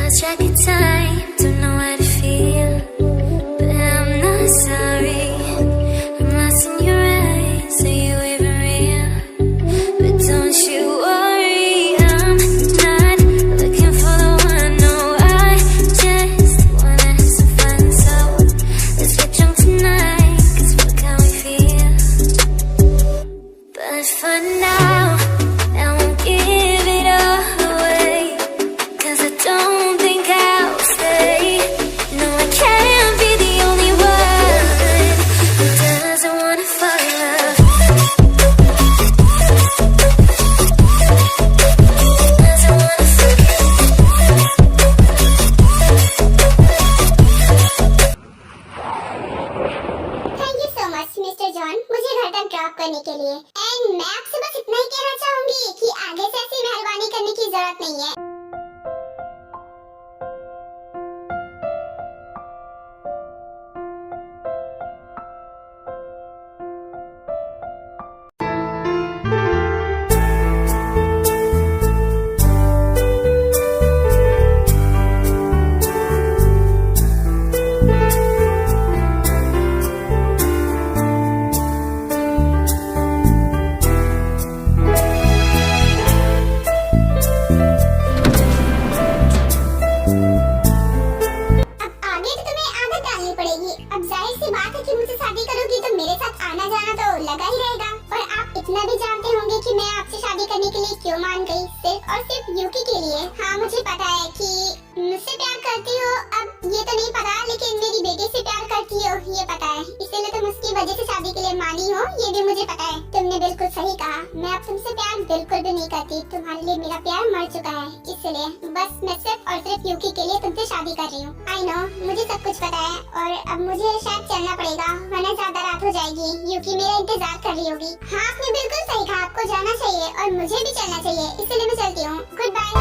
lost track of time, don't know how to feel, but I'm not sorry. I'm lost in your eyes, are you even real? But don't you worry, I'm not looking for the one, no, I just wanna have some fun. So let's get drunk tonight, 'cause fuck how we feel. But for now, I won't give it all away, 'cause I don't think I'll stay. No, I can't be the only one who doesn't wanna fall in love. Doesn't wanna fall in love. Thank you so much mister John मुझे घर तक drop करने के लिए। And मैं आपसे बस इतना ही कहना चाहूंगी कि आगे से ऐसी मेहरबानी करने की जरूरत नहीं है। आगे तो तुम्हें आदत डालनी पड़ेगी। अब जाहिर सी बात है कि मुझसे शादी करोगी तो मेरे साथ आना जाना तो लगा ही रहेगा। और आप इतना भी जानते होंगे कि मैं आपसे शादी करने के लिए क्यों मान गई, सिर्फ और सिर्फ यूकी के लिए। हाँ मुझे पता है कि मुझसे प्यार करती हो, अब ये तो नहीं पता, लेकिन मेरी बेटी से प्यार करती हो ये पता है। इसीलिए तुम उसकी वजह से शादी के लिए मानी हो ये भी मुझे पता है। तुमने बिल्कुल सही कहा, मैं अब तुमसे प्यार बिल्कुल भी नहीं करती। तुम्हारे लिए मेरा प्यार मर चुका है, इसलिए बस मैं सिर्फ और सिर्फ यूकी के लिए तुमसे शादी कर रही हूँ। आई नो मुझे सब कुछ पता है और अब मुझे शायद चलना पड़ेगा वरना ज्यादा रात हो जाएगी। यूकी मेरा इंतजार कर रही होगी। हाँ आपने बिल्कुल सही कहा, आपको जाना चाहिए और मुझे भी चलना चाहिए, इसलिए मैं चलती हूँ। Good bye.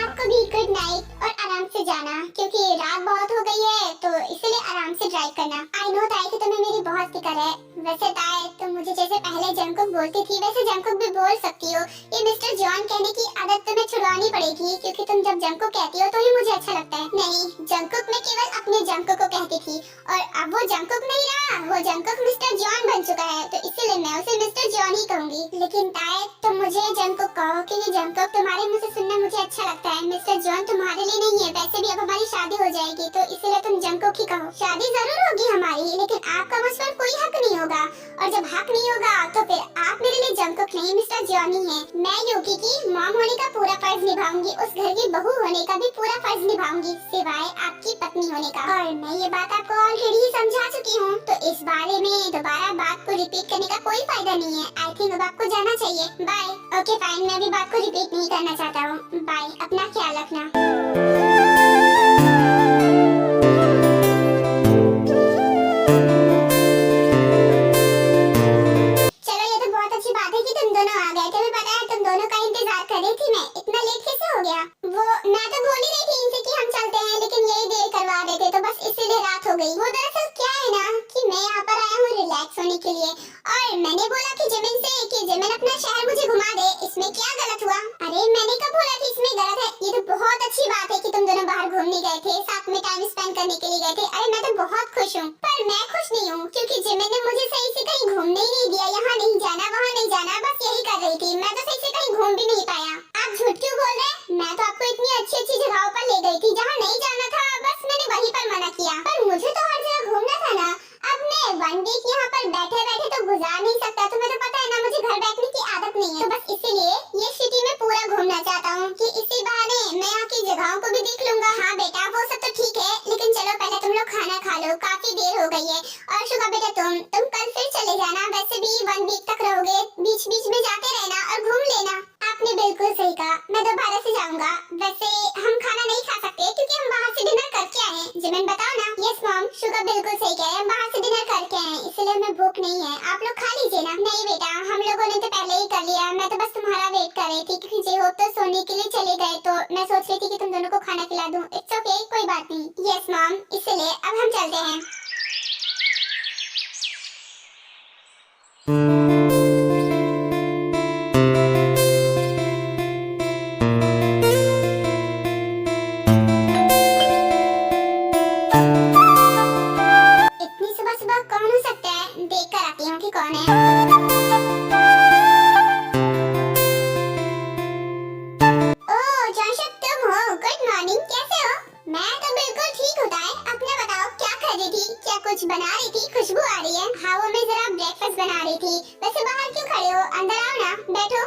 आपको भी गुड नाइट और आराम से जाना, क्योंकि रात बहुत हो गई है तो इसलिए आराम से ड्राइव करना। आई नो ताई कि तुम्हें मेरी बहुत फिक्र है। वैसे ताई तुम मुझे जैसे पहले जंकुक बोलती थी वैसे जंकुक भी बोल सकती हो। ये मिस्टर जॉन कहने की आदत तुम्हें छुड़वानी पड़ेगी, क्योंकि तुम जब जंकुक कहती हो तो ही मुझे अच्छा लगता है। नहीं, जंकुक मैं केवल अपने जंकुक को कहती थी और अब वो जंकुक नहीं रहा, वो जंकुक मिस्टर जॉन बन चुका है, तो इसीलिए मैं उसे मिस्टर जॉन ही कहूंगी। लेकिन ताई तुम मुझे जंकुक कहो, क्योंकि जंकुक तुम्हारे मुंह से सुनना मुझे अच्छा लगता है। मिस्टर जॉन तुम्हारे लिए नहीं है, वैसे भी अब हमारी शादी हो जाएगी तो इसलिए तुम जंकुक ही कहो। शादी जरूर होगी हमारी, लेकिन आपका मुझ पर कोई हक नहीं होगा, और जब हक नहीं होगा तो फिर आप मेरे लिए जंकुक नहीं मिस्टर जॉन ही हैं। मैं यूकी की मॉम होने का पूरा फर्ज निभाऊंगी, उस घर की बहू होने का भी पूरा फर्ज निभाऊंगी, सिवाय आपकी पत्नी होने का। और मैं ये बात आपको ऑलरेडी समझा चुकी हूँ, तो इस बारे में दोबारा बात को रिपीट करने का कोई फायदा नहीं है। आई थिंक अब आपको जाना चाहिए। बाय। ओके फाइन, मैं भी बात को रिपीट नहीं करना चाहता हूँ। बाय, अपना ख्याल रखना। चलो ये तो बहुत अच्छी बात है कि तुम दोनों आ गए। तुम्हें पता है तुम दोनों का इंतजार कर रही थी मैं। इतना लेट कैसे हो गया? वो मैं तो बोल ही रही थी इनसे कि हम चलते हैं, लेकिन यही देर करवा रहे थे तो बस इसीलिए रात हो गई। वो दरअसल क्या है ना कि मैं यहाँ पर आया हूँ रिलैक्स होने के लिए, और मैंने बोला कि जिमिन से कि जिमिन अपना शहर मुझे घुमा दे। इसमें क्या गलत हुआ? अरे मैंने कब बोला कि इसमें गलत है? ये तो बहुत अच्छी बात है कि तुम दोनों बाहर घूमने गए थे, साथ में टाइम स्पेंड करने के लिए गए थे। अरे मैं तो बहुत खुश हूँ, पर मैं खुश नहीं हूँ क्योंकि जिमिन ने मुझे सही से कहीं घूमने ही नहीं दिया। यहाँ नहीं जाना, वहाँ नहीं जाना, बस यही कर रही थी। मैं तो सही से कहीं घूम भी नहीं पाया। आप झूठ क्यों बोल रहे हैं? मैं तो आपको इतनी अच्छी अच्छी जगहों पर ले गई थी, जहाँ नहीं जाना था बस मैंने वहीं पर मना किया। पर मुझे तो हर जगह घूमना था ना। अब मैं वन वीक यहाँ पर बैठे बैठे तो गुजार नहीं सकता। तुम्हें तो पता है ना मुझे घर बैठने की आदत नहीं है, तो बस इसीलिए ये सिटी में पूरा घूमना चाहता हूँ कि इसी बहाने मैं यहाँ की जगहों को भी देख लूंगा। हाँ बेटा वो सब तो ठीक है, लेकिन चलो पहले तुम लोग खाना खा लो, काफी देर हो गई है। और शुगा बेटा तुम कल फिर चले जाना, वैसे भी वन वीक तक रहोगे, बीच बीच में जाते रहना और घूम लेना। आपने बिल्कुल सही कहा, मैं दोबारा से जाऊंगा। वैसे हम खाना नहीं खा सकते क्योंकि हम बाहर से डिनर करके आए हैं। जिमिन बताओ ना। यस मॉम, शुगर बिल्कुल सही कह रहे हैं, बाहर से डिनर करके आए हैं, इसलिए हमें भूख नहीं है। आप लोग खा लीजिए ना। नहीं बेटा, हम लोगों ने तो पहले ही कर लिया, मैं तो बस तुम्हारा वेट कर रही थी क्योंकि जे होप तो सोने के लिए चले गए, तो मैं सोच रही थी कि तुम दोनों को खाना खिला दूं। इट्स ओके, कोई बात नहीं। यस मॉम, इसलिए अब हम चलते हैं। खड़े हो, अंदर आओ ना, बैठो।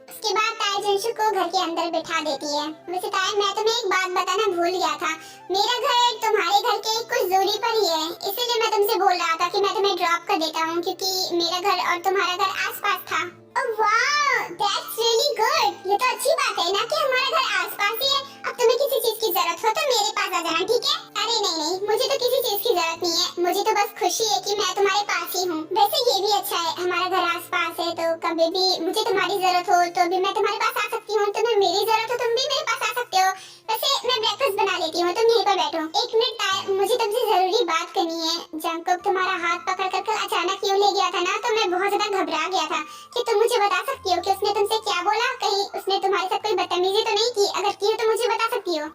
उसके बाद ताई जंशु को घर के अंदर बिठा देती है। वैसे ताई, मैं तुम्हें एक बात बताना भूल गया था, मेरा घर तुम्हारे घर के कुछ दूरी पर ही है, इसीलिए मैं तुमसे बोल रहा था कि मैं तुम्हें ड्रॉप कर देता हूँ, क्योंकि मेरा घर और तुम्हारा घर आसपास था। ओह वाह, दैट्स रियली गुड। ये तो अच्छी बात है ना कि हमारा घर आसपास ही है। अब तुम्हें किसी चीज की जरूरत हो तो मेरे पास आ जाना, ठीक है? अरे नहीं नहीं, मुझे तो किसी चीज की जरूरत नहीं है, मुझे तो बस खुशी है कि मैं तुम्हारे पास ही हूँ। वैसे ये भी अच्छा है, हमारा घर आसपास है, तो कभी भी मुझे तुम्हारी जरूरत हो तो भी मैं तुम्हारे पास आ सकती हूँ, तुम्हें मेरी जरूरत हो तुम भी मेरे पास आ सकते हो। वैसे मैं ब्रेकफास्ट बना लेती हूँ, तुम यहीं पर बैठो। एक मिनट ताई, मुझे तुमसे जरूरी बात करनी है। जंकुक तुम्हारा हाथ पकड़ कर कल अचानक क्यों ले गया था ना, तो मैं बहुत ज्यादा घबरा गया था। कि तुम मुझे बता सकती हो कि उसने तुमसे क्या बोला? कहीं उसने तुम्हारे साथ कोई बदतमीजी तो नहीं की? अगर की हो तो मुझे बता सकती हो।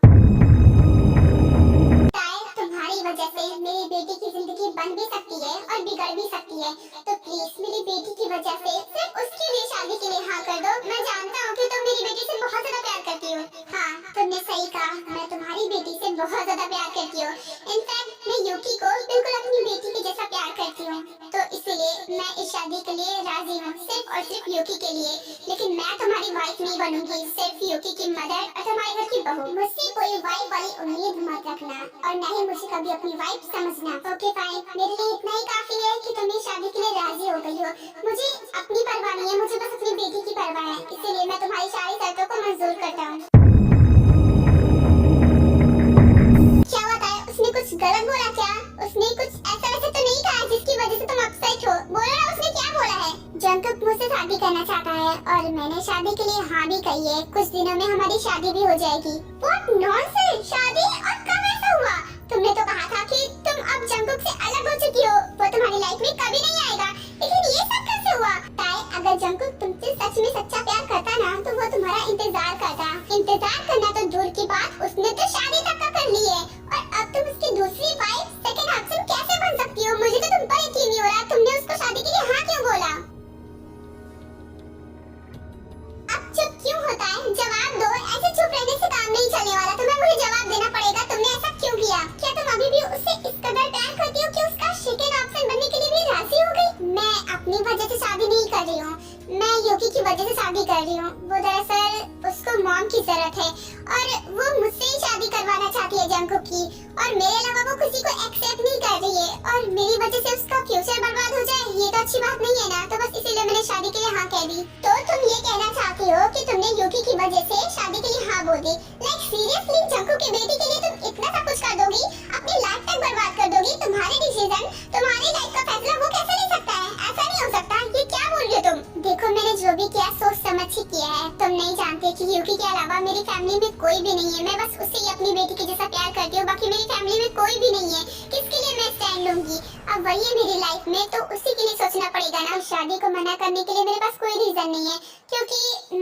तुम्हारी वजह से मेरी बेटी की जिंदगी बन भी सकती है और बिगड़ भी सकती है, तो प्लीज मेरी बेटी की वजह से सिर्फ उसके लिए शादी के लिए हाँ कर दो। मैं जानता हूँ कि तुम मेरी बेटी से बहुत ज्यादा प्यार करती हो। हाँ, तुमने सही कहा, मैं तुम्हारी बेटी से बहुत ज्यादा प्यार करती हूँ। इनफैक्ट मैं यूकी को बिल्कुल अपनी बेटी के जैसा प्यार करती हूँ, तो इसलिए मैं इस शादी के लिए राजी हूँ, सिर्फ और सिर्फ यूकी के लिए। लेकिन मैं तुम्हारी वाइफ नहीं बनूंगी, सिर्फ यूकी की मदर और तुम्हारे घर की बहू। मुझसे कोई वाइफ वाली उम्मीद मत रखना, और न ही मुझे कभी अपनी वाइफ समझना। ओके फाइन, मेरे लिए इतना ही काफी है कि तुम इस शादी के लिए राजी हो गई हो। मुझे अपनी परवाह नहीं है, मुझे बस अपनी बेटी की परवाह है, इसीलिए मैं तुम्हारी सारी शर्तों को मंजूर करता हूँ। क्या होता है? उसने कुछ गलत बोला क्या? उसने कुछ ऐसा वैसा तो नहीं कहा जिसकी वजह से तुम अपसेट हो? बोलो ना, उसने क्या बोला है? जंकुक मुझसे शादी करना चाहता है और मैंने शादी के लिए हाँ भी कही है। कुछ दिनों में हमारी शादी भी हो जाएगी। What nonsense! शादी? और कब ऐसा हुआ? तुमने तो कहा था कि तुम अब जंकुक से अलग हो चुकी हो, वो तुम्हारी लाइफ में कभी नहीं आएगा, लेकिन ये सब कैसे हुआ? ताई, अगर जंकुक तुमसे सच में सच्चा प्यार करता ना, तो वो तुम्हारा इंतजार करता। इंतजार करना तो दूर की बात, उसने तो शादी तक का कर ली है, और अब तुम उसकी दूसरी वाइफ, सेकंड ऑप्शन कैसे बन सकती हो? मुझे तो तुम पर यकीन नहीं हो रहा, तुमने उसको शादी के लिए हाँ क्यों बोला? अब चुप क्यों होता है? जवाब दो, ऐसे चुप रहने से काम नहीं चलने वाला, तुम्हें मुझे जवाब देना पड़ेगा। तुमने ऐसा क्यों किया? क्या तुम अभी भी उससे इस कदर प्यार करती हो कि उसका सेकंड ऑप्शन बनने के लिए भी राजी हो गई? मैं अपनी वजह से शादी नहीं कर रही हूँ, मैं यूकी की वजह से शादी कर रही हूँ। वो दरअसल उसको मॉम की जरूरत है और वो मुझसे ही शादी करवाना चाहती है जंकुक की, और मेरे अलावा वो किसी को एक्सेप्ट नहीं कर रही है, और मेरी वजह से उसका फ्यूचर बर्बाद हो जाए, ये तो अच्छी बात नहीं है ना। तो बस इसीलिए मैंने शादी के लिए हाँ कह दी। तो तुम ये कहना चाहती हो कि तुमने यूकी की वजह से शादी के लिए हाँ बोल दी? लाइक सीरियसली, जंकुक की बेटी के लिए तुम इतना सब कुछ कर दोगी, अपनी लाइफ तक बर्बाद कर दोगी? तुम्हारे डिसीजन, तुम्हारी लाइफ का फैसला वो कैसे ले सकता है? ऐसा नहीं हो सकता। ये क्या बोल रही हो तुम? देखो, मैंने जो भी किया सोच समझ ही किया है। तुम नहीं जानते कि यूकी के अलावा मेरी फैमिली में कोई भी नहीं है, मैं बस उससे ही अपनी बेटी के जैसा प्यार करती हूँ, बाकी मेरी फैमिली में कोई भी नहीं है। किसके लिए मैं स्टैंड लूंगी? अब वही है मेरी लाइफ में, तो उसी के लिए सोचना पड़ेगा ना। शादी को मना करने के लिए मेरे पास कोई रीजन नहीं है, क्योंकि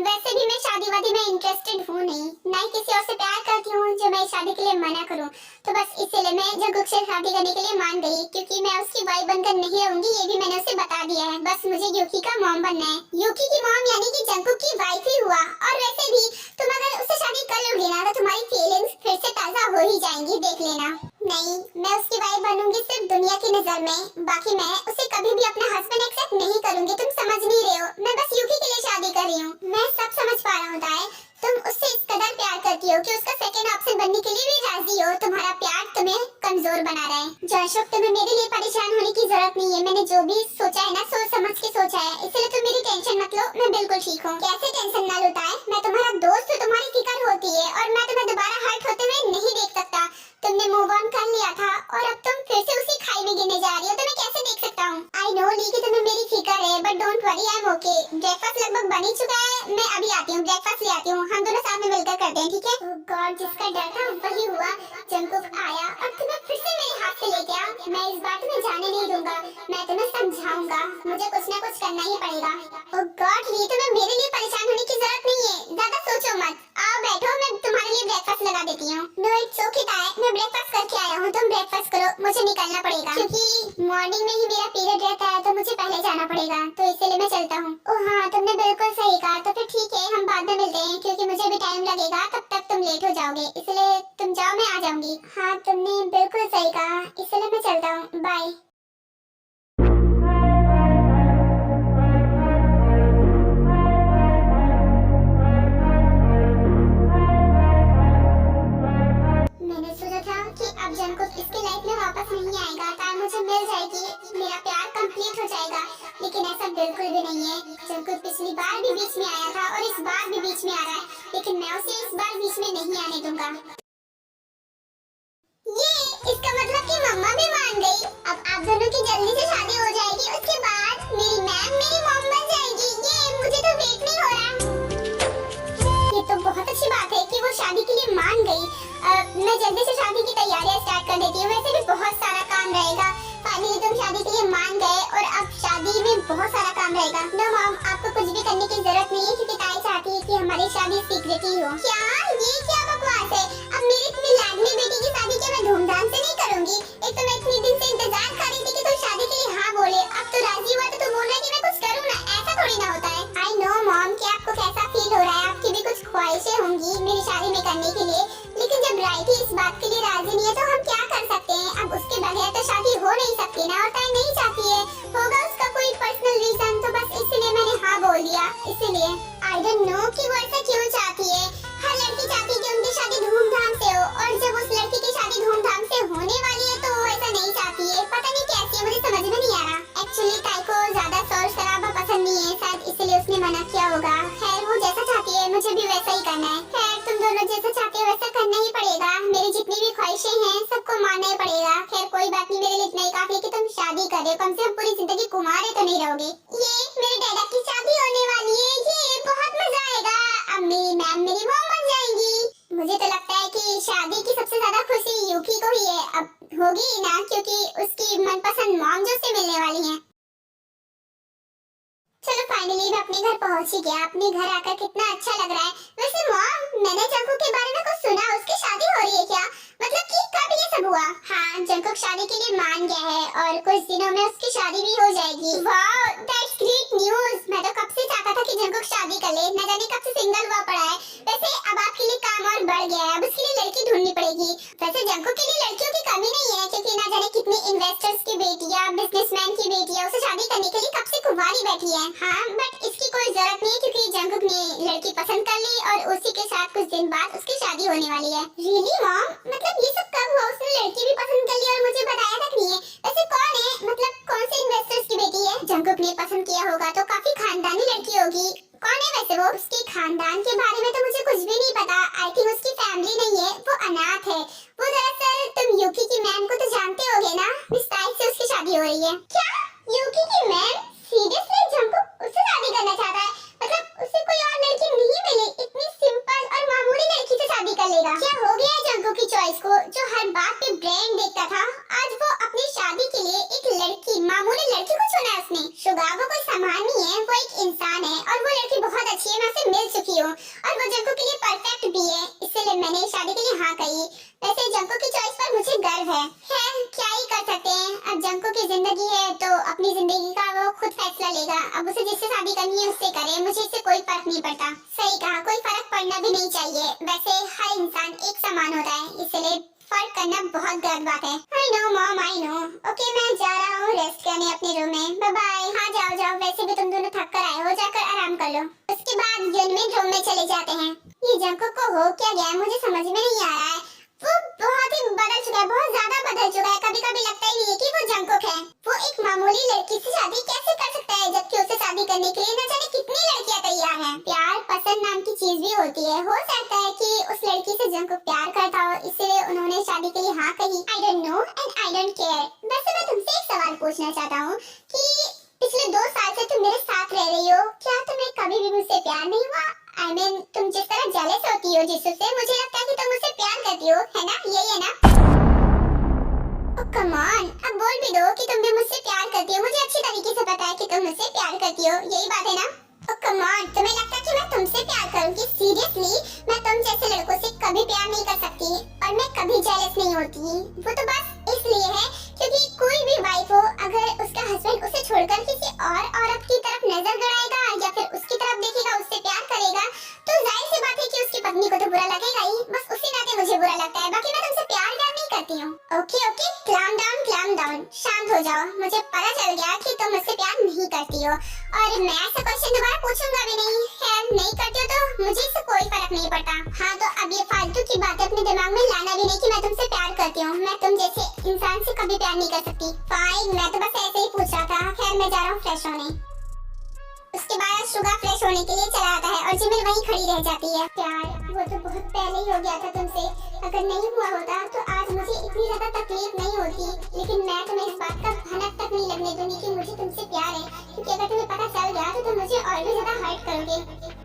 वैसे भी मैं शादीवादी में इंटरेस्टेड हूँ नहीं, ना ही किसी और से प्यार करती हूँ जो मैं शादी के लिए मना करूँ। तो बस इसलिए मैं जंकुक से शादी करने के लिए मान गई, क्योंकि मैं उसकी वाइफ बनकर नहीं रहूंगी, ये भी मैंने उसे बता दिया है। बस मुझे यूकी का मॉम बनना है। यूकी की मॉम यानी कि जंकुक की वाइफ ही हुआ। और वैसे भी तुम अगर उससे शादी कर लोगी ना, तो तुम्हारी फीलिंग्स फिर से ताजा हो ही जाएंगी, देख लेना। नहीं, मैं उसकी वाइफ बनूंगी सिर्फ दुनिया की नजर में, बाकी मैं उसे कभी भी अपना हस्बैंड एक्सेप्ट नहीं करूंगी। तुम समझ नहीं रहे हो, मैं बस यूकी के लिए शादी कर रही हूँ। मैं सब समझ पा रहा हूँ ताई, तुम उससे इस कदर प्यार करती हो कि उसका सेकंड ऑप्शन बनने के लिए भी राजी हो। तुम्हारा प्यार तुम्हें कमजोर बना रहा है। जयशुक, तुम्हें मेरे लिए परेशान होने की जरूरत नहीं है, मैंने जो भी सोचा है ना, सोच समझ के सोचा है, इसलिए तुम मेरी टेंशन मत लो, मैं बिल्कुल ठीक हूँ। कैसे टेंशन ना लो ताई, मैं तुम्हारा दोस्त हूँ, तुम्हारी फिक्र होती है, और मैं तुम्हें दोबारा हर्ट होते हुए नहीं देख सकता। तुमने मूव ऑन कर लिया था और अब तुम फिर से उसी खाई में गिरने जा रही हो, तो मैं कैसे देख सकता हूँ? आई नो ली कि तुम्हें मेरी फिक्र है, but don't worry, I am okay. Breakfast लगभग बन ही चुका है, मैं अभी आती हूँ, ब्रेकफास्ट ले आती हूँ, हम दोनों साथ में मिलकर करते हैं, ठीक है? ओह गॉड, जिसका डर था वही हुआ। जंकुक आया और तुम्हें फिर से मेरे हाथ से ले गया। मैं इस बात में जाने नहीं दूंगा, मैं तुम्हें समझाऊंगा, मुझे कुछ ना कुछ करना ही पड़ेगा। ओह गॉड ली, तुम्हें मेरे लिए परेशान होने की जरूरत नहीं है, ज्यादा सोचो मत। आओ बैठो, मैं तुम्हारे लिए ब्रेकफास्ट लगा देती हूँ। नो इट्स ओके ताई, मैं ब्रेकफास्ट करके आया हूँ, तुम ब्रेकफास्ट करो, मुझे निकलना पड़ेगा, क्योंकि मॉर्निंग में ही मेरा पीरियड रहता है, तो मुझे पहले जाना पड़ेगा, तो इसलिए मैं चलता हूँ। ओह हाँ, तुमने बिल्कुल सही कहा, तो फिर ठीक है, हम बाद में मिलते हैं, क्योंकि मुझे भी टाइम लगेगा, तब तक तुम लेट हो जाओगे, इसलिए तुम जाओ, मैं आ जाऊंगी। हाँ, तुमने बिल्कुल सही कहा, इसलिए मैं चलता हूँ, बाय। जाएगा, लेकिन ऐसा बिल्कुल भी नहीं है। जंकुक पिछली बार भी बीच में आया था और इस बार भी बीच में आ रहा है, लेकिन मैं उसे इस बार बीच में नहीं आने दूंगा। ये इसका मतलब कि मम्मा भी मान गई। अब आप दोनों की जल्दी से शादी हो जाएगी, उसके बाद मेरी मैम मेरी मॉम बन जाएगी। ये मुझे तो वेट नहीं हो रहा। ये तो बहुत अच्छी बात है कि वो शादी के लिए मान गई। मैं जल्दी से शादी की तैयारियां स्टार्ट कर देती हूँ, वैसे भी बहुत सारा काम रहेगा। फाइनली तुम शादी के लिए मान गए और अब शादी में बहुत सारा काम रहेगा। नो मॉम, आपको कुछ भी करने की जरूरत नहीं है, क्योंकि ताई चाहती है कि हमारी शादी सीक्रेट ही हो। क्या? ये क्या बकवास है? अब मेरी इतनी लाडली बेटी की शादी क्या मैं धूमधाम से नहीं करूंगी? एक तो मैं इतनी दिन से इंतजार कर रही थी कि तुम शादी के लिए हाँ बोले, अब तो राजी हुआ तो तुम बोल रहे कि मैं कुछ करूँ ना? ऐसा थोड़ी ना होता है। आई नो मॉम कि आपको कैसा फील हो रहा है, आपकी भी कुछ ख्वाहिशें होंगी मेरी शादी में करने के लिए, लेकिन जब राइटी इस बात के लिए राजी नहीं है तो हम क्या कर सकते हैं? अब उसके बगैर तो शादी हो नहीं सकती ना, और ताई नहीं चाहती है। होगा उसका कोई पर्सनल रीजन, तो बस इसलिए मैंने हाँ बोल दिया। इसीलिए आई डोंट नो कि वो ऐसा क्यों चाहती है। हर लड़की चाहती है कि उनकी शादी धूमधाम से हो, और जब उस लड़की की शादी धूमधाम से होने वाली है तो वो ऐसा नहीं चाहती है। पता नहीं कैसी है, मुझे समझ में नहीं आ रहा। एक्चुअली ताई को ज्यादा शोर शराबा पसंद नहीं है, शायद इसलिए उसने मना किया होगा। खैर वो जैसा चाहती है मुझे भी वैसा ही करना है। खैर तुम दोनों जैसा चाहते हो वैसा करना ही पड़ेगा। मेरी जितनी भी ख्वाहिशें हैं सबको मानना ही पड़ेगा। खैर कोई बात नहीं, मेरे लिए इतना ही काफी है कि तुम शादी कर रहे हो। कम से कम पूरी जिंदगी कुंवारे तो नहीं रहोगे। ये मेरे डैडा की शादी होने वाली है, ये बहुत मजा आएगा। अब मेरी मैम मेरी मॉम बन जाएंगी। मुझे तो लगता है कि शादी की सबसे ज्यादा खुशी यूकी को ही है। अब होगी ही ना, क्योंकि उसकी मनपसंद मॉम जो से मिलने वाली है। चलो फाइनली मैं अपने घर पहुंच ही गया। अपने घर आकर कितना अच्छा लग रहा है। वैसे मॉम, मैंने जंकुक के बारे में कुछ सुना, उसकी शादी हो रही है क्या? मतलब कि कब ये सब हुआ? हाँ, जंकुक शादी के लिए मान गया है और कुछ दिनों में उसकी शादी भी हो जाएगी। Wow, that's great news. मैं तो कब से चाहता था कि जंकुक शादी कर ले, न जाने कब से सिंगल हुआ पड़ा है। वैसे अब आपके लिए काम और बढ़ गया है, अब उसके लिए लड़की ढूंढनी पड़ेगी। वैसे जंकुक के लिए लड़कियों की कमी नहीं है, क्योंकि न जाने कितनी इन्वेस्टर्स की बेटियां, बिजनेसमैन की बेटियां उसे शादी करने के लिए कब से कुंवारी बैठी है। हाँ, बट इसकी कोई जरूरत नहीं है, क्योंकि जंकुक ने लड़की पसंद कर ली और उसी के साथ कुछ दिन बाद उसकी शादी होने वाली है। Really mom? मतलब ये सब कब हुआ? उसने लड़की भी पसंद कर ली और मुझे बताया तक नहीं है। वैसे कौन है? मतलब कौन से इन्वेस्टर्स की बेटी है? जंकुक ने पसंद किया होगा तो काफी खानदानी लड़की होगी। कौन है वैसे वो? उसके खानदान के बारे में तो मुझे कुछ भी नहीं पता। आई थिंक उसकी फैमिली नहीं है, वो अनाथ है। वो दरअसल तुम यूकी की मैम को तो जानते होगे ना? मिस ताई से उसकी शादी हो रही है। क्या? यूकी की मैम? सीरियसली जंकुक उससे शादी करना चाहता है? मतलब उसे कोई और लड़की नहीं मिली? इतनी सिंपल और मामूली लड़की से शादी कर लेगा? क्या हो गया है जंकुक की चॉइस को, जो हर बात पे ब्रांड देखता था, आज वो अपनी शादी के लिए एक लड़की, मामूली लड़की को चुना उसने। शुगा वो कोई सामान नहीं है, वो एक इंसान है और वो लड़की बहुत अच्छी है। मैं उससे मिल चुकी हूँ और वो जंकुक के लिए परफेक्ट भी है, इसलिए मैंने शादी के लिए हाँ कही। वैसे जंकुक की चॉइस पर मुझे गर्व है। खैर क्या ही कर सकते हैं, अब जंकुक की जिंदगी है तो अपनी जिंदगी का वो खुद फैसला लेगा। अब उसे जिससे शादी करनी है उससे करे, मुझे इससे कोई फर्क नहीं पड़ता। सही कहा, कोई फर्क पड़ना भी नहीं चाहिए। वैसे हर इंसान एक समान होता है, इसलिए फर्क करना बहुत गलत बात है। I know mom, I know. Okay मैं जा रहा हूँ रेस्ट करने अपने रूम में। Bye bye. हाँ जाओ जाओ, वैसे भी तुम दोनों थक कर आए हो, जाकर आराम कर लो। उसके बाद यूनमिन रूम में चले जाते हैं। ये जंकुक को हो क्या गया मुझे समझ में नहीं आ रहा है। वो बहुत ही बदल चुका है, बहुत ज्यादा बदल चुका है। कभी कभी लगता ही नहीं है कि वो जंकुक है। वो एक मामूली लड़की से शादी कैसे कर सकता है, जबकि उसे शादी करने के लिए न जाने कितनी लड़कियां तैयार हैं। प्यार पसंद नाम की चीज भी होती है। हो सकता है कि उस लड़की से जंकुक प्यार करता हो, इसलिए उन्होंने शादी के लिए हाँ कही। I don't know and I don't care. वैसे मैं तुमसे एक सवाल पूछना चाहता हूँ कि पिछले 2 साल से तुम मेरे साथ रह रही हो, क्या तुम्हें कभी भी मुझसे प्यार नहीं हुआ? I mean, तुम जिस तरह जेलस होती हो जिससे, मुझे लगता है कि तुम मुझसे प्यार करती हो, है ना? यही है ना? Oh, come on, अब बोल भी दो कि तुम भी मुझसे प्यार करती हो। मुझे अच्छी तरीके से पता है कि तुम मुझसे प्यार करती हो, यही बात है ना? Oh, come on, तुम्हें लगता है कि मैं तुमसे प्यार करूंगी? Seriously, मैं तुम जैसे लड़कों से कभी प्यार नहीं कर सकती और मैं कभी जेलस नहीं होती। वो तो बस इसलिए है क्योंकि कोई भी वाइफ हो, अगर उसका हस्बैंड उसे छोड़कर किसी और औरत की तरफ नजर गड़ाएगा या फिर उसकी तरफ देखेगा, उससे प्यार करेगा, तो जाहिर सी बात है कि उसकी पत्नी को तो बुरा लगेगा ही। बस उसी नाते मुझे बुरा लगता है, बाकी मैं तुमसे प्यार नहीं करती हूँ। ओके ओके, क्लैम डाउन, शांत हो जाओ। मुझे पता चल गया कि तुम मुझसे प्यार नहीं करती हो और मैं ऐसा क्वेश्चन दोबारा पूछूंगा भी नहीं। खैर नहीं करते हो तो मुझे इससे कोई फर्क नहीं पड़ता। हाँ तो अब ये फालतू की बातें अपने दिमाग में लाना भी नहीं कि मैं तुमसे प्यार करती हूँ। मैं तुम जैसे इंसान से कभी प्यार नहीं कर सकती। फाइन, मैं तो बस ऐसे ही पूछ रहा था। खैर मैं जा रहा हूँ फ्रेश होने। उसके बाद शुगा फ्रेश होने के लिए चला आता है और जिमिल वहीं खड़ी रह जाती है। प्यार वो तो बहुत पहले ही हो गया था तुमसे। अगर नहीं हुआ होता तो आज मुझे इतनी ज्यादा तकलीफ नहीं होती। लेकिन मैं तुम्हें इस बात का भनक तक नहीं लगने दूंगी कि मुझे तुमसे प्यार है, क्योंकि अगर तुम्हें पता चल गया तो तुम मुझे और भी ज्यादा हर्ट करोगे।